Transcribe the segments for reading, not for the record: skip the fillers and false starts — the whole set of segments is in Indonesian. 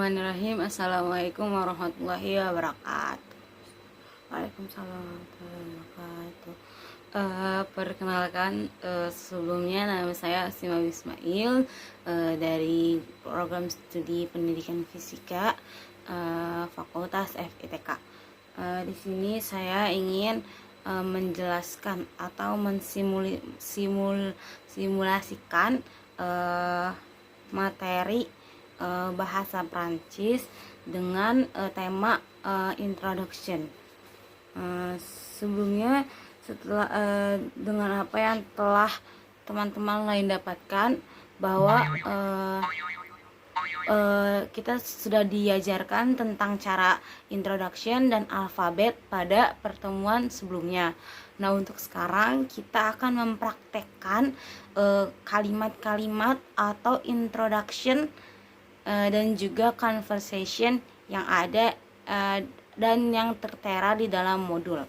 Bismillahirrahmanirrahim. Assalamualaikum warahmatullahi wabarakatuh. Waalaikumsalam warahmatullahi wabarakatuh. Perkenalkan, sebelumnya nama saya Asima Ismail, dari program studi pendidikan fisika, Fakultas FITK. Di sini saya ingin menjelaskan atau mensimulasikan materi bahasa Prancis dengan tema introduction. Sebelumnya, setelah dengan apa yang telah teman-teman lain dapatkan, bahwa kita sudah diajarkan tentang cara introduction dan alfabet pada pertemuan sebelumnya. Nah, untuk sekarang kita akan mempraktekkan kalimat-kalimat atau introduction dan juga conversation yang ada dan yang tertera di dalam modul.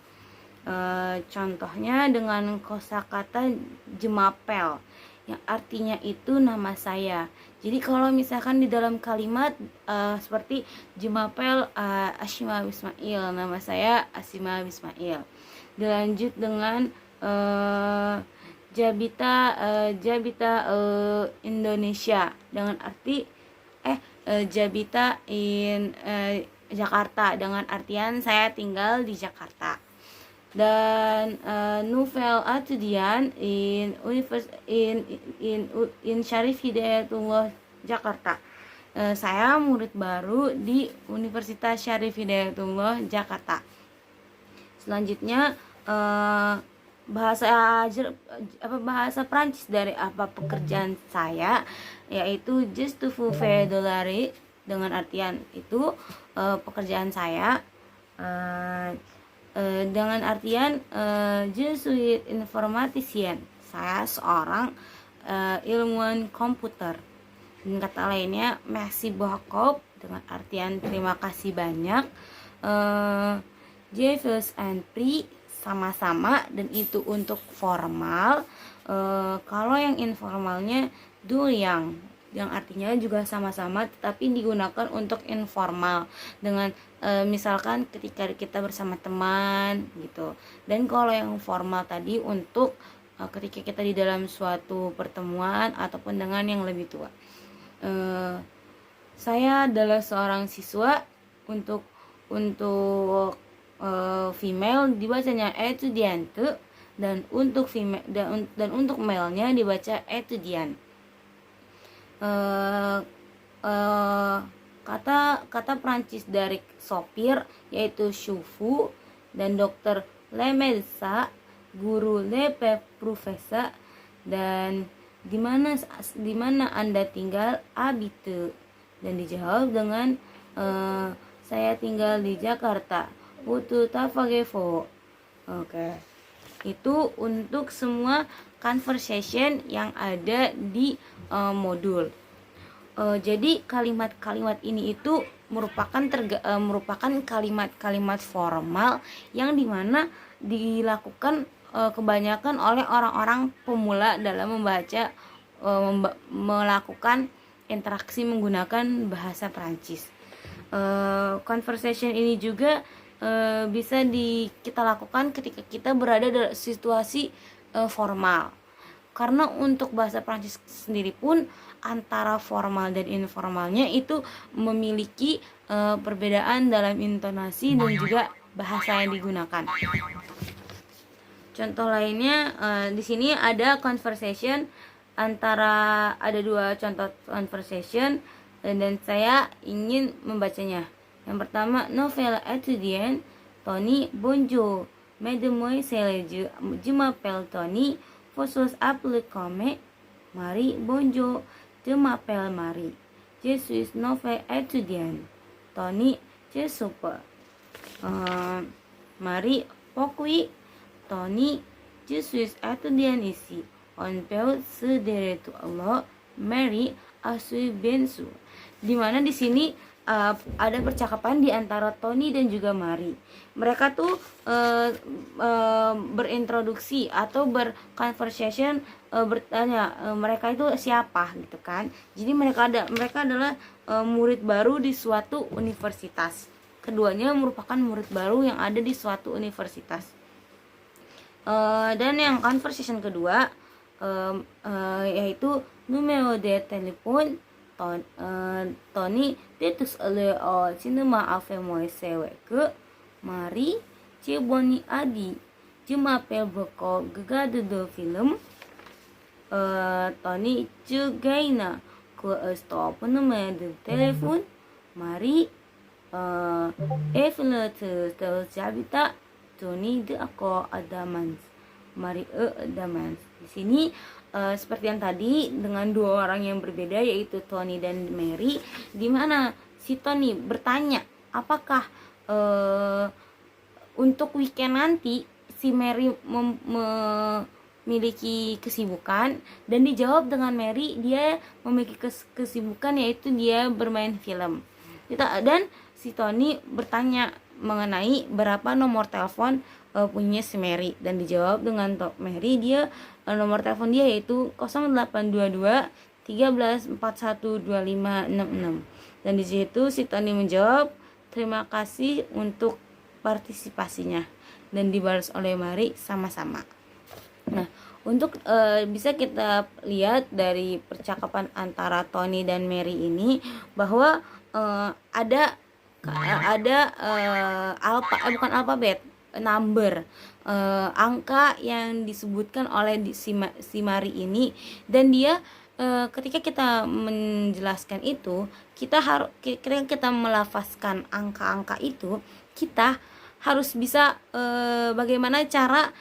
Contohnya dengan kosakata jemapel yang artinya itu nama saya. Jadi kalau misalkan di dalam kalimat seperti jemapel Asima Ismail, nama saya Asima Ismail. Dilanjut dengan Jabita Indonesia dengan arti Jabita in Jakarta dengan artian saya tinggal di Jakarta. Dan Nouvelle étudiant in Syarif Hidayatullah Jakarta. Saya murid baru di Universitas Syarif Hidayatullah Jakarta. Selanjutnya bahasa Prancis dari pekerjaan saya, yaitu juste vous faire de dengan artian itu pekerjaan saya, dengan artian je suis informaticien, saya seorang ilmuwan komputer. Dan kata lainnya merci beaucoup dengan artian terima kasih banyak, je vous en prie sama-sama, dan itu untuk formal. Kalau yang informalnya du yang artinya juga sama-sama tetapi digunakan untuk informal dengan misalkan ketika kita bersama teman gitu. Dan kalau yang formal tadi untuk ketika kita di dalam suatu pertemuan ataupun dengan yang lebih tua. Saya adalah seorang siswa. Untuk female dibacanya étudiante, dan untuk female dan untuk male-nya dibaca étudiant. Kata Prancis dari sopir yaitu chauffeur, dan dokter le médecin, guru le professeur, dan di mana Anda tinggal habite, dan dijawab dengan saya tinggal di Jakarta. Butuh tafagefo. Oke. Itu untuk semua conversation yang ada di modul. Jadi kalimat-kalimat ini itu merupakan kalimat-kalimat formal yang dimana dilakukan kebanyakan oleh orang-orang pemula dalam membaca, melakukan interaksi menggunakan bahasa Prancis. Conversation ini juga bisa kita lakukan ketika kita berada dalam situasi formal. Karena untuk bahasa Prancis sendiri pun antara formal dan informalnya itu memiliki perbedaan dalam intonasi dan juga bahasa yang digunakan. Contoh lainnya, di sini ada conversation ada dua contoh conversation, dan saya ingin membacanya. Yang pertama, nouvelle étudiant Tony, bonjour mademoiselle, je m'appelle Tony, vous appelez comme Marie. Bonjour, je m'appelle Marie, je suis nouvelle étudiant. Tony, je super. Marie, pourquoi? Tony, je suis étudiant ici. On peut se dire tout alors. Marie, je suis bien sûr. Dimana di sini ada percakapan di antara Tony dan juga Mary. Mereka tuh berintroduksi atau berconversation, bertanya mereka itu siapa gitu kan. Jadi mereka adalah murid baru di suatu universitas. Keduanya merupakan murid baru yang ada di suatu universitas. Dan yang conversation kedua yaitu numero de telepon Tony tetus oleh cinema afemoy sewe ke Mari Ceboni Adi cuma pelbeko gegade de film Tony Cugaina ke stop numero de telepon Mari Evle te jabita Tony de ako adamans Mari adamans. Di sini seperti yang tadi dengan dua orang yang berbeda yaitu Tony dan Mary, di mana si Tony bertanya apakah untuk weekend nanti si Mary memiliki kesibukan, dan dijawab dengan Mary dia memiliki kesibukan yaitu dia bermain film. Dan si Tony bertanya mengenai berapa nomor telepon punya si Mary, dan dijawab dengan Mary dia nomor telepon dia yaitu 0822 13 41 25 66. Dan di situ si Tony menjawab terima kasih untuk partisipasinya, dan dibalas oleh Mary sama-sama. Nah, untuk bisa kita lihat dari percakapan antara Tony dan Mary ini bahwa ada bukan alfabet, number, angka yang disebutkan oleh si Mary ini, dan dia ketika kita menjelaskan itu, ketika kita melafazkan angka-angka itu, kita harus bisa bagaimana cara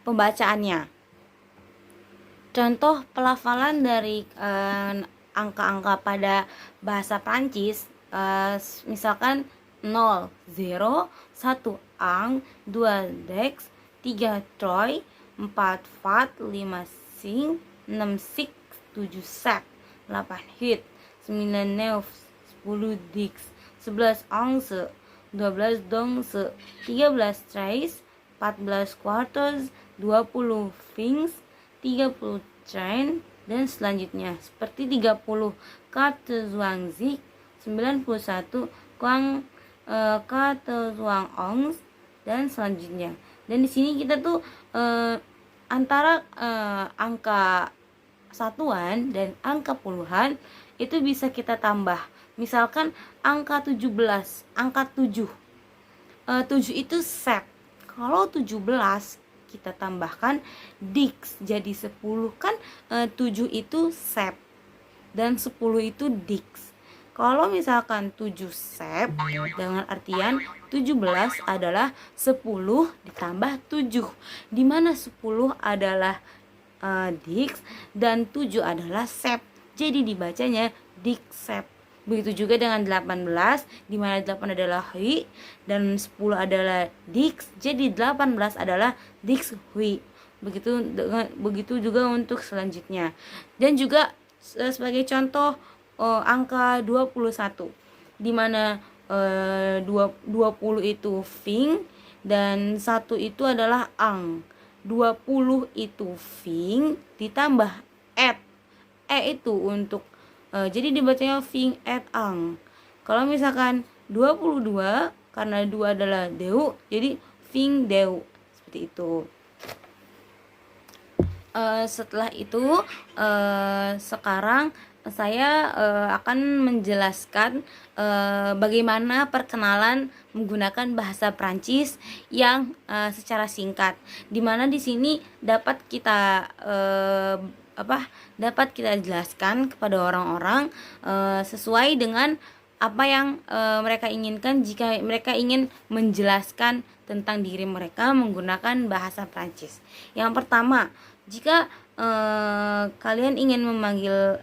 pembacaannya. Contoh pelafalan dari angka-angka pada bahasa Prancis, misalkan 0, 0, 1 ang, 2 dex, 3 troy, 4 fat, 5 sing, 6 sik, 7 sak, 8 hit, 9 neuf, 10 dix, 11 once, 12 dongse, 13 trace, 14 quarters, 20 things, 30 train, dan selanjutnya seperti 30 kata zhuangzi, 91 kuang kata zhuang ongs, dan selanjutnya. Dan di sini kita tuh antara angka satuan dan angka puluhan itu bisa kita tambah. Misalkan angka 17, angka 7. 7 itu sep. Kalau 17 kita tambahkan dix jadi 10, kan 7 itu sep dan 10 itu dix. Kalau misalkan 7 sep dengan artian 17 adalah 10 ditambah 7, di mana 10 adalah dix dan 7 adalah sep, jadi dibacanya dix sep. Begitu juga dengan 18, di mana 8 adalah hui dan 10 adalah dix, jadi 18 adalah dix hui. Begitu juga untuk selanjutnya. Dan juga sebagai contoh angka 21, di mana 20 itu fing dan 1 itu adalah ang. 20 itu fing ditambah et. Itu untuk jadi dibacanya fing et ang. Kalau misalkan 22 karena 2 adalah deu, jadi fing deu, seperti itu. Setelah itu sekarang saya akan menjelaskan bagaimana perkenalan menggunakan bahasa Prancis yang secara singkat, dimana di sini dapat kita jelaskan kepada orang-orang sesuai dengan apa yang mereka inginkan jika mereka ingin menjelaskan tentang diri mereka menggunakan bahasa Prancis. Yang pertama, jika kalian ingin memanggil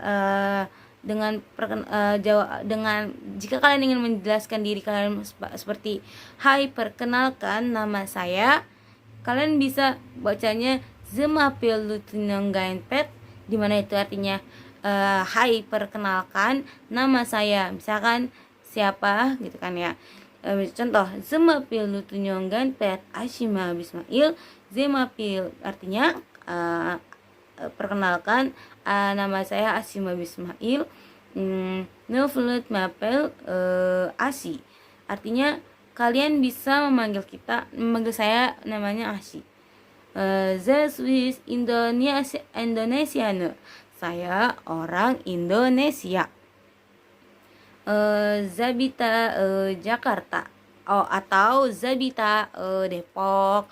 jika kalian ingin menjelaskan diri kalian seperti hai, perkenalkan nama saya, kalian bisa bacanya je m'appelle Lieutenant Gainpet, di mana itu artinya hai, perkenalkan nama saya, misalkan siapa gitu kan ya. Contoh, Zemapil Lutunyonggan Pet Ashima Bismail. Zemapil artinya perkenalkan, nama saya Ashima Bismail. Nevelut Mapel Asi artinya kalian bisa memanggil saya namanya Asi. The Swiss Indonesianer, saya orang Indonesia. Zabita Jakarta, atau Zabita Depok,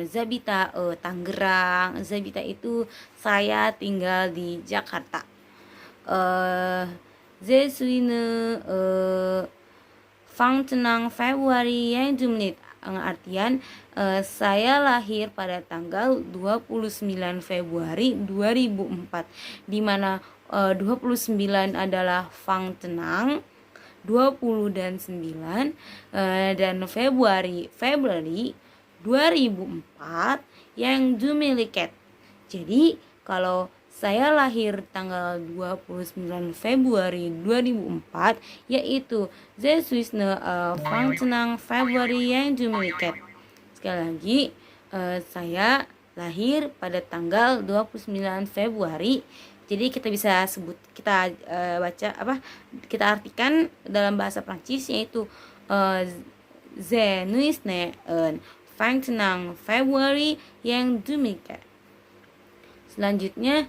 Zabita Tangerang. Zabita itu saya tinggal di Jakarta. Je suis Fangtenang Februari yang jumlit, artian saya lahir pada tanggal 29 Februari 2004, di mana 29 adalah Fangtenang, 20 dan 9, dan Februari 2004 yang jumiliket. Jadi kalau saya lahir tanggal 29 Februari 2004, yaitu Je suis Fangtenang Februari yang jumiliket. Sekali lagi, saya lahir pada tanggal 29 Februari. Jadi kita bisa sebut, kita kita artikan dalam bahasa Prancis, yaitu Je suis Fangtenang Februari yang jumiliket. Selanjutnya,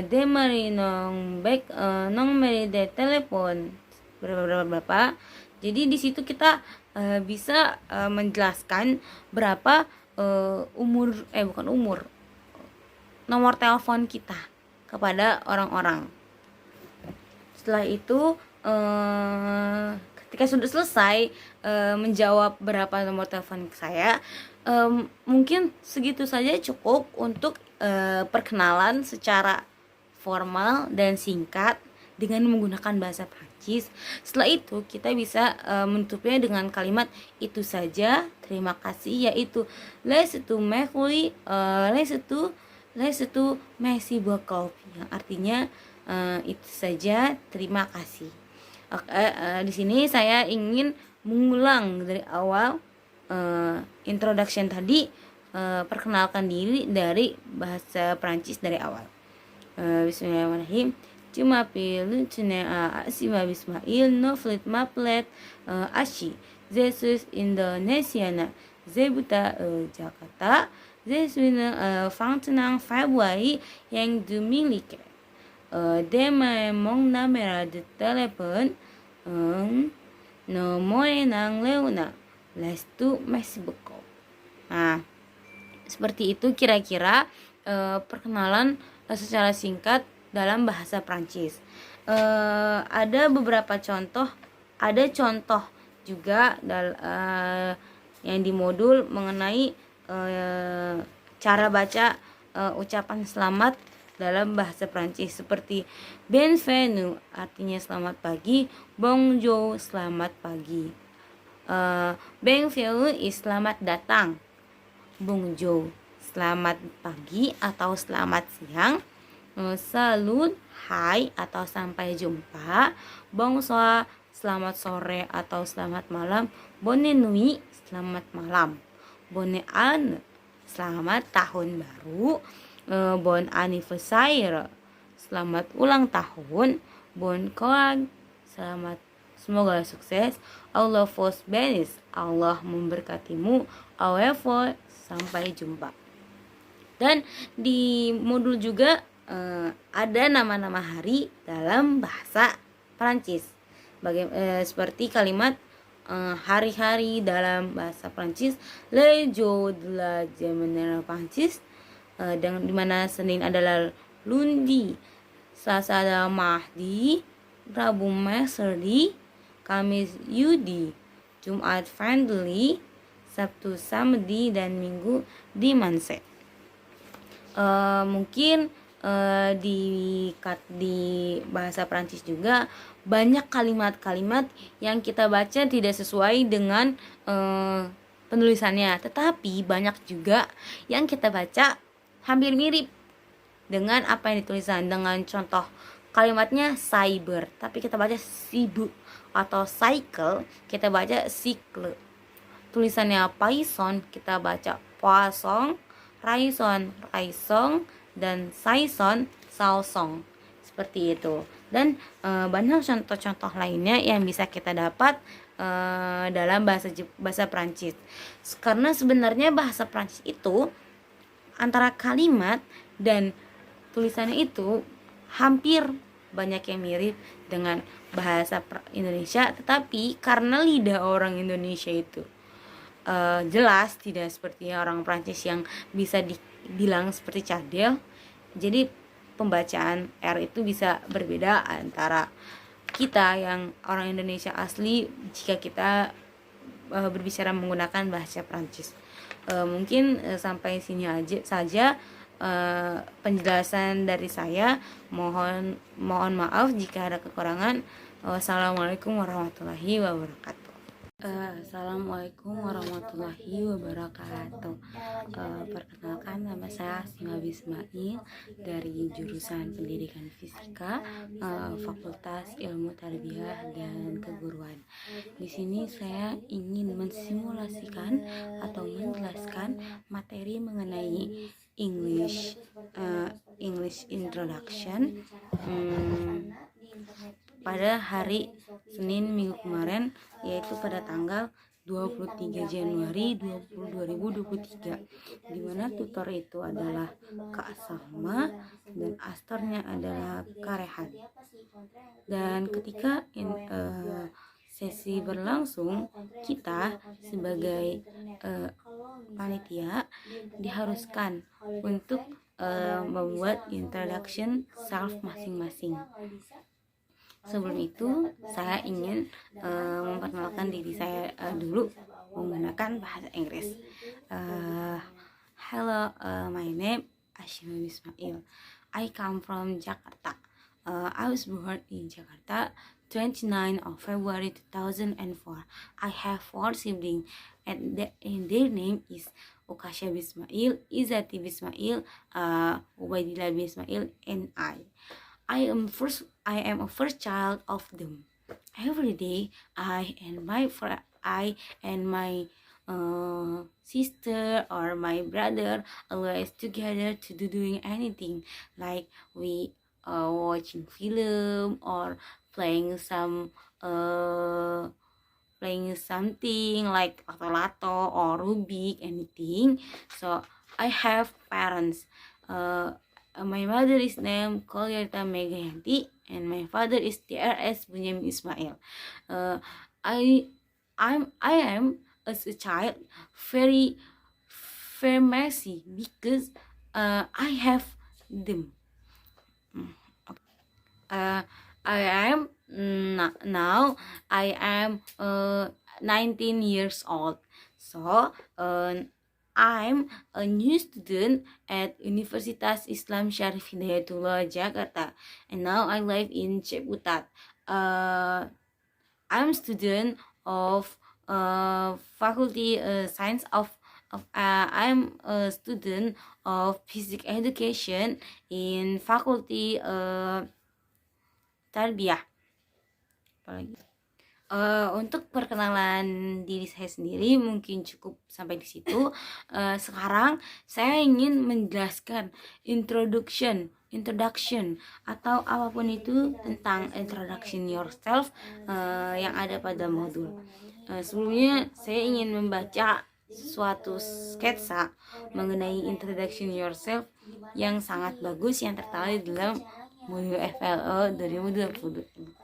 demari nong back nomor de telepon berapa. Jadi di situ kita bisa menjelaskan berapa nomor telepon kita kepada orang-orang. Setelah itu ketika sudah selesai menjawab berapa nomor telepon saya, mungkin segitu saja cukup untuk perkenalan secara formal dan singkat dengan menggunakan bahasa Prancis. Setelah itu kita bisa menutupnya dengan kalimat itu saja, terima kasih, yaitu les tu mekuli, les tu merci beaucoup, yang artinya itu saja, terima kasih. Di sini saya ingin mengulang dari awal introduction tadi. Perkenalkan diri dari bahasa Prancis dari awal. Bismillahirrahmanirrahim. Cuma pilih Ashima Bismail Novlit Maplet Ashi Jesus Indonesiana Zebuta Jakarta Zesuina Fangtenang Februari yang dimiliki. Dema mong namera de telepon nomor nang leuna lestu masih beko. Nah, seperti itu kira-kira perkenalan secara singkat dalam bahasa Prancis. Ada beberapa contoh, ada contoh juga yang di modul mengenai cara baca ucapan selamat dalam bahasa Prancis, seperti bienvenue artinya selamat pagi, bonjour selamat pagi, bienvenue selamat datang, bonjour selamat pagi atau selamat siang, salut hai atau sampai jumpa, bonsoir selamat sore atau selamat malam, bonne nuit selamat malam, bonne année selamat tahun baru, bon anniversaire selamat ulang tahun, bon courage selamat semoga sukses, Allah vos bénisse Allah memberkatimu, au revoir sampai jumpa. Dan di modul juga ada nama-nama hari dalam bahasa Prancis. Seperti kalimat hari-hari dalam bahasa Prancis, le jour de la semaine Prancis, di mana Senin adalah lundi, Selasa adalah mardi, Rabu mercredi, Kamis jeudi, Jumat vendredi, Sabtu samedi, dan Minggu dimanche. Mungkin di bahasa Prancis juga banyak kalimat-kalimat yang kita baca tidak sesuai dengan penulisannya, tetapi banyak juga yang kita baca hampir mirip dengan apa yang ditulisan. Dengan contoh kalimatnya cyber, tapi kita baca sibu, atau cycle kita baca cycle. Tulisannya Python kita baca Poisson, Raison, Raisong, dan Saison, Saosong. Seperti itu. Dan banyak contoh-contoh lainnya yang bisa kita dapat dalam bahasa Prancis. Karena sebenarnya bahasa Prancis itu antara kalimat dan tulisannya itu hampir banyak yang mirip dengan bahasa Indonesia, tetapi karena lidah orang Indonesia itu jelas tidak seperti orang Prancis yang bisa dibilang seperti cadel, jadi pembacaan R itu bisa berbeda antara kita yang orang Indonesia asli jika kita berbicara menggunakan bahasa Prancis. Mungkin sampai sini aja saja penjelasan dari saya. Mohon maaf jika ada kekurangan. Wassalamualaikum warahmatullahi wabarakatuh. Assalamualaikum warahmatullahi wabarakatuh. Perkenalkan, nama saya Asima Bismail dari jurusan Pendidikan Fisika, Fakultas Ilmu Tarbiyah dan Keguruan. Di sini saya ingin mensimulasikan atau menjelaskan materi mengenai English Introduction pada hari Senin minggu kemarin, yaitu pada tanggal 23 Januari 2023, di mana tutor itu adalah Kak Salma dan astornya adalah Kak Rehan. Dan ketika sesi berlangsung, kita sebagai panitia diharuskan untuk membuat introduction self masing-masing. Sebelum itu, saya ingin memperkenalkan diri saya dulu menggunakan bahasa Inggris. Hello, my name Ashima Bismail. I come from Jakarta. I was born in Jakarta, 29 of February 2004. I have 4 siblings, and their name is Ukasha Bismail, Izati Bismail, Ubaidillah Bismail, and I. I am a first child of them. Every day, I and my sister or my brother always together to doing anything, like we watching film or playing something like lato-lato or Rubik, anything. So I have parents. My mother is named Kolyarta Megayanti and my father is DRS Bunyamin Ismail. I am as a child very messy because I have them. I am now 19 years old. So I'm a new student at Universitas Islam Syarif Hidayatullah Jakarta, and now I live in Ciputat. I'm student of Faculty Science of I'm a student of Physics Education in Faculty Tarbiyah. Untuk perkenalan diri saya sendiri mungkin cukup sampai di situ. Sekarang saya ingin menjelaskan introduction atau apapun itu tentang introduction yourself yang ada pada modul. Sebelumnya saya ingin membaca suatu sketsa mengenai introduction yourself yang sangat bagus yang tertera di dalam modul FLO 2020.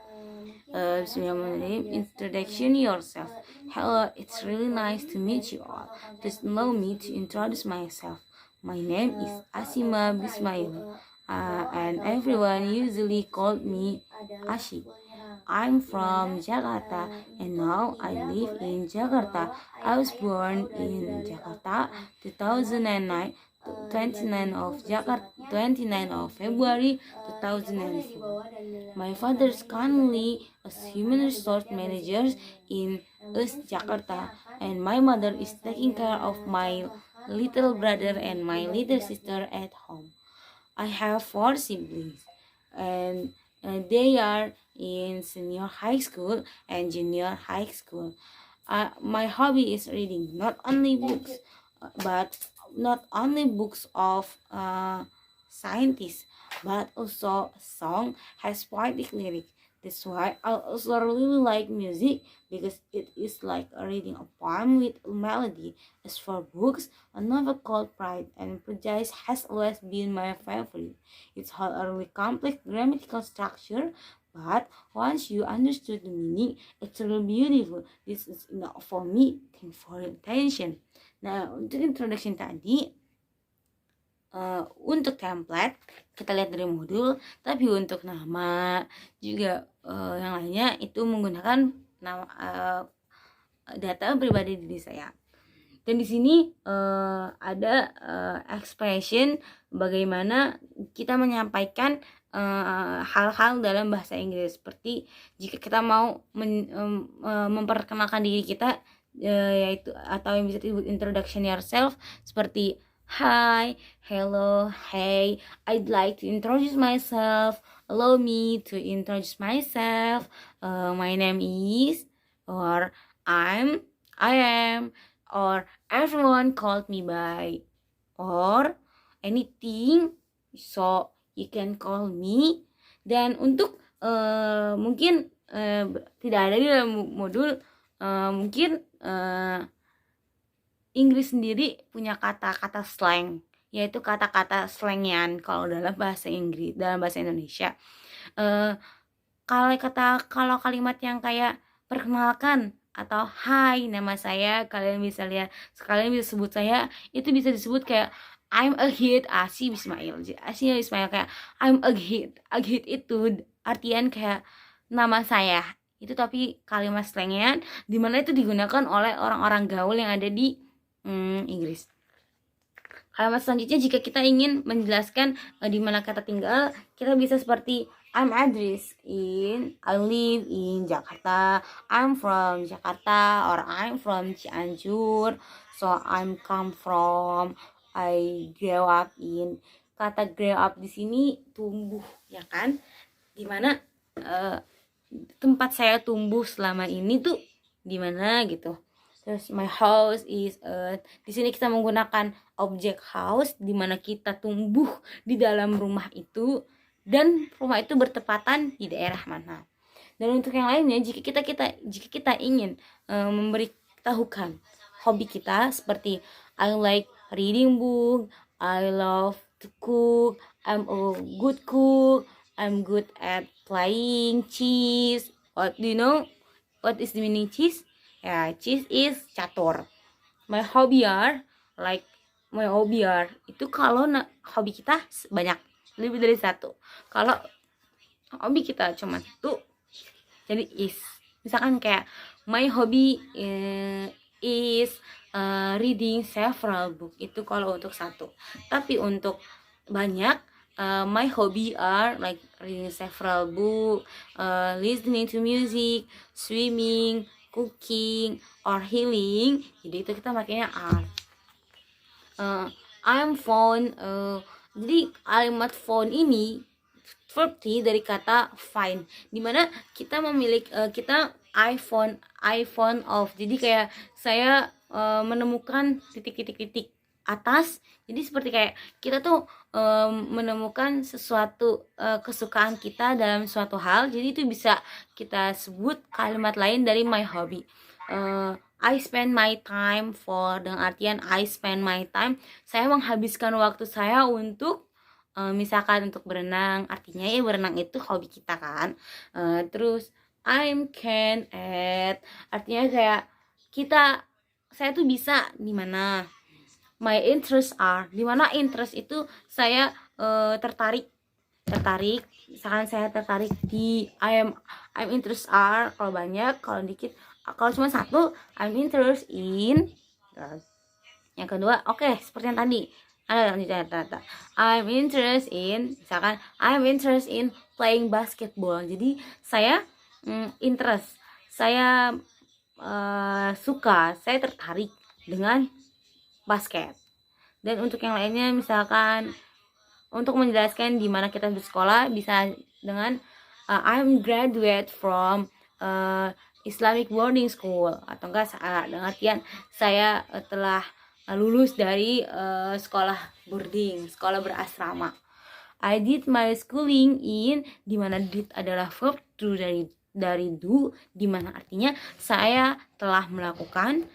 Bismillahirrahmanirrahim. Introduction yourself. Hello, it's really nice to meet you all. Just allow me to introduce myself. My name is Asima Bismail, and everyone usually called me Ashi. I'm from Jakarta and now I live in Jakarta. I was born in Jakarta 2009. 29 of February 2004. My father is currently a human resource manager in East Jakarta, and my mother is taking care of my little brother and my little sister at home. I have 4 siblings, and they are in senior high school and junior high school. My hobby is reading not only books, of scientists, but also a song has poetic lyrics. That's why I also really like music, because it is like reading a poem with a melody. As for books, a novel called Pride and Prejudice has always been my favorite. It's had a really complex grammatical structure, but once you understood the meaning, it's really beautiful. This is enough for me for attention. Nah, untuk introduction tadi, untuk template kita lihat dari modul, tapi untuk nama juga yang lainnya itu menggunakan nama data pribadi diri saya. Dan di sini ada expression bagaimana kita menyampaikan hal-hal dalam bahasa Inggris, seperti jika kita mau memperkenalkan diri kita, yaitu atau yang bisa disebut introduction yourself, seperti hi, hello, hey, I'd like to introduce myself, allow me to introduce myself, my name is, or I am, or everyone called me by, or anything, so you can call me. Dan untuk mungkin tidak ada di dalam modul, mungkin Inggris sendiri punya kata-kata slang, yaitu kata-kata slangian kalau dalam bahasa Inggris, dalam bahasa Indonesia. Kalau kalimat yang kayak perkenalkan atau hai, nama saya, kalian bisa sebut saya, itu bisa disebut kayak I'm a hit Asi Ismail kayak I'm a hit itu artian kayak nama saya itu, tapi kalimat slangian dimana itu digunakan oleh orang-orang gaul yang ada di Inggris. Kalimat selanjutnya, jika kita ingin menjelaskan di mana kita tinggal, kita bisa seperti I live in Jakarta, I'm from Jakarta, or I'm from Cianjur, so I'm come from, I grew up in. Kata grow up di sini tumbuh, ya kan? Dimana tempat saya tumbuh selama ini tuh di mana gitu. Terus my house is di sini kita menggunakan objek house, di mana kita tumbuh di dalam rumah itu, dan rumah itu bertepatan di daerah mana. Dan untuk yang lainnya, jika kita ingin memberitahukan hobi kita, seperti I like reading book, I love to cook, I'm a good cook, I'm good at playing chess. What do you know? What is the meaning chess? Ya, chess is catur. My hobby are itu kalau hobi kita banyak, lebih dari satu. Kalau hobi kita cuma satu, jadi is. Misalkan kayak my hobby is reading several book, itu kalau untuk satu. Tapi untuk banyak, my hobby are like reading several book, listening to music, swimming, cooking, or healing. Jadi itu kita makanya are. I'm fond, jadi kalimat fond ini verb dari kata find, dimana kita memiliki iPhone of, jadi kayak saya menemukan titik atas. Jadi seperti kayak kita tuh menemukan sesuatu kesukaan kita dalam suatu hal, jadi itu bisa kita sebut kalimat lain dari my hobby. I spend my time for, dengan artian I spend my time, saya menghabiskan waktu saya untuk misalkan untuk berenang, artinya ya berenang itu hobi kita kan. Terus I'm can at, artinya kayak saya tuh bisa di mana. My interests are, di mana interest itu saya tertarik. Misalkan saya tertarik di I'm interested are kalau banyak, kalau dikit, kalau cuma satu I'm interested in. Yang kedua, oke, seperti yang tadi ada lanjutnya, I'm interested in, misalkan I'm interested in playing basketball. Jadi saya interest, saya suka, saya tertarik dengan basket. Dan untuk yang lainnya, misalkan untuk menjelaskan di mana kita bersekolah, bisa dengan I'm graduate from Islamic boarding school, atau enggak dengan artian saya telah lulus dari sekolah boarding, sekolah berasrama. I did my schooling in, dimana did adalah verb to dari do, dimana artinya saya telah melakukan,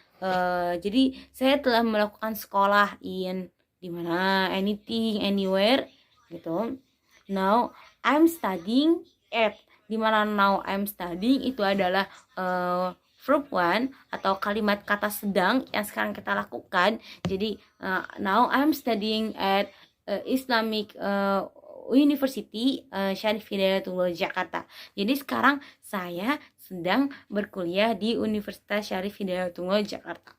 jadi saya telah melakukan sekolah in, dimana anything, anywhere gitu. Now I'm studying at, dimana now I'm studying itu adalah verb one atau kalimat kata sedang yang sekarang kita lakukan. Jadi now I'm studying at Islamic University Syarif Hidayatullah Jakarta. Jadi sekarang saya sedang berkuliah di Universitas Syarif Hidayatullah Jakarta.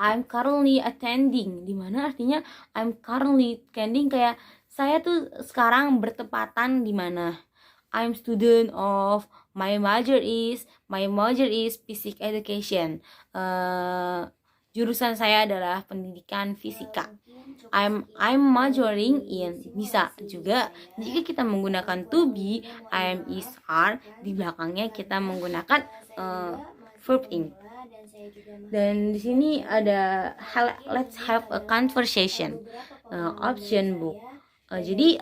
I'm currently attending, dimana artinya I'm currently attending kayak saya tuh sekarang bertepatan di mana. I'm student of my major is physics education. Jurusan saya adalah pendidikan fisika. I'm majoring in, bisa juga jika kita menggunakan to be, I'm is are, di belakangnya kita menggunakan verb in. Dan di sini ada let's have a conversation, option book. Jadi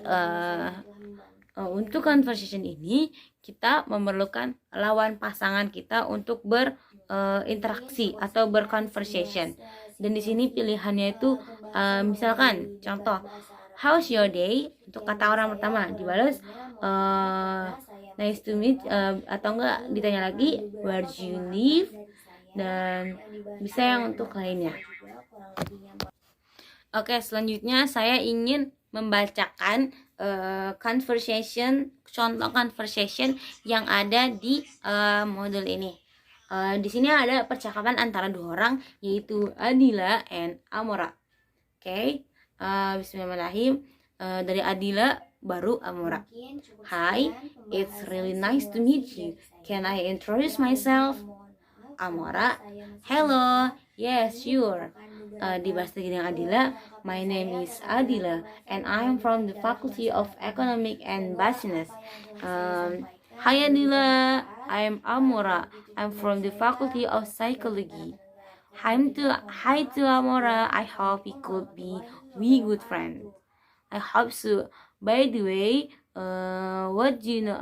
untuk conversation ini kita memerlukan lawan pasangan kita untuk berinteraksi atau berconversation. Dan di sini pilihannya itu misalkan contoh, how's your day? Untuk kata orang pertama dibalas nice to meet, atau enggak ditanya lagi where do you live, dan bisa yang untuk lainnya. Oke, selanjutnya saya ingin membacakan contoh conversation yang ada di modul ini. Di sini ada percakapan antara dua orang, yaitu Adila and Amora. Oke, bismillahirrahmanirrahim. Dari Adila baru Amora. Hi, it's really nice to meet you. Can I introduce myself? Amora, hello, yes, sure. Dibahas lagi dengan Adila. My name is Adila and I'm from the Faculty of Economic and Business. Hi Adila, I'm Amora. I'm from the Faculty of Psychology. Hi to Amora. I hope we could be good friends. I hope so. By the way, what do you know?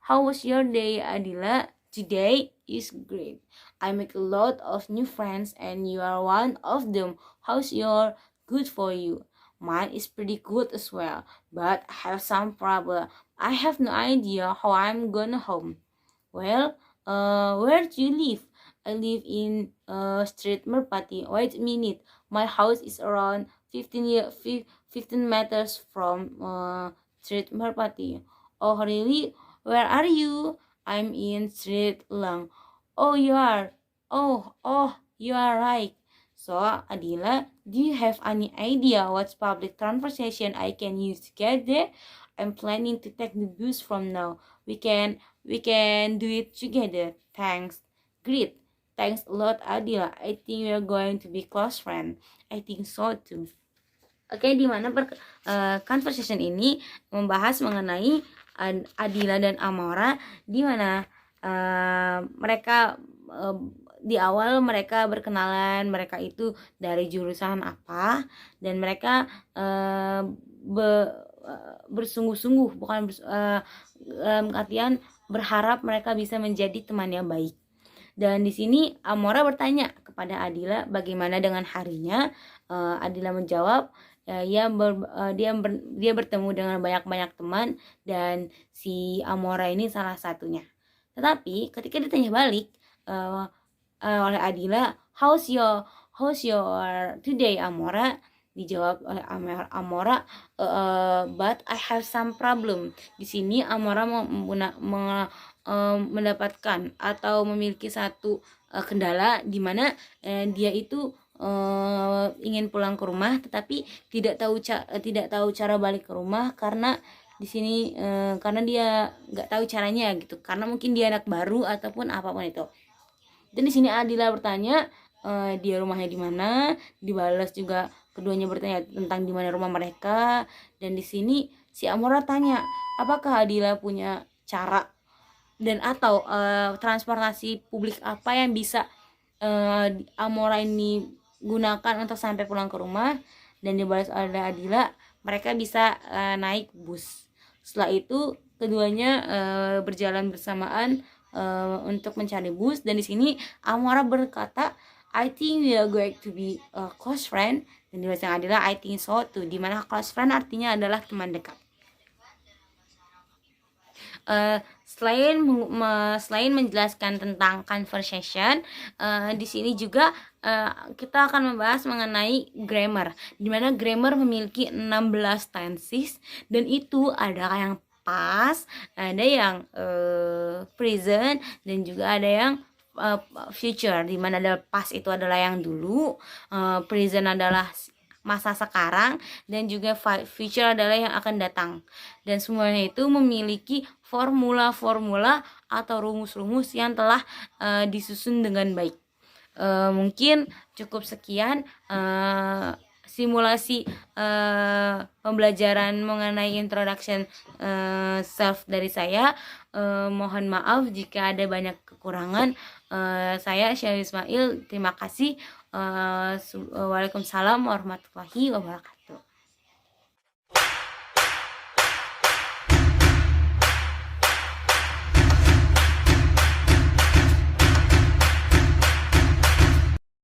How was your day, Adila? Today is great. I make a lot of new friends and you are one of them. How's your? Good for you. Mine is pretty good as well, but I have some problem. I have no idea how I'm gonna home. Well, where do you live? I live in Street Merpati. Wait a minute. My house is around 15 meters from Street Merpati. Oh really? Where are you? I'm in Street Lang. Oh, you are. Oh, you are right. So, Adila, do you have any idea what public transportation I can use to get there? I'm planning to take the bus from now. We can do it together. Thanks. Great. Thanks a lot, Adila. I think we are going to be close friends. I think so too. Oke, di mana conversation ini membahas mengenai Adila dan Amora, di mana mereka di awal mereka berkenalan, mereka itu dari jurusan apa, dan mereka bersungguh-sungguh, bukan artian berharap mereka bisa menjadi teman yang baik. Dan di sini Amora bertanya kepada Adila bagaimana dengan harinya. Adila menjawab dia bertemu dengan banyak teman dan si Amora ini salah satunya. Tetapi ketika ditanya balik oleh Adila, how's your today, Amora? Dijawab oleh Amora, but I have some problem. Di sini Amora mendapatkan atau memiliki satu kendala di mana dia itu ingin pulang ke rumah, tetapi tidak tahu cara balik ke rumah karena di sini karena dia nggak tahu caranya gitu, karena mungkin dia anak baru ataupun apapun itu. Dan di sini Adila bertanya dia rumahnya di mana, dibalas juga keduanya bertanya tentang di mana rumah mereka. Dan di sini si Amora tanya, apakah Adila punya cara dan atau transportasi publik apa yang bisa Amora ini gunakan untuk sampai pulang ke rumah. Dan dibalas oleh Adila, mereka bisa naik bus. Setelah itu keduanya berjalan bersamaan untuk mencari bus, dan di sini Amora berkata, I think we are going to be a close friend. Dan dibalas Adila, I think so too, dimana close friend artinya adalah teman dekat. Selain menjelaskan tentang conversation, di sini juga kita akan membahas mengenai grammar, di mana grammar memiliki 16 tenses, dan itu ada yang past, ada yang present, dan juga ada yang future, di mana ada past itu adalah yang dulu, present adalah masa sekarang, dan juga future adalah yang akan datang. Dan semuanya itu memiliki formula-formula atau rumus-rumus yang telah disusun dengan baik. Mungkin cukup sekian simulasi pembelajaran mengenai introduction self dari saya. Mohon maaf jika ada banyak kekurangan. Saya Syahri Ismail, terima kasih. Waalaikumsalam warahmatullahi wabarakatuh.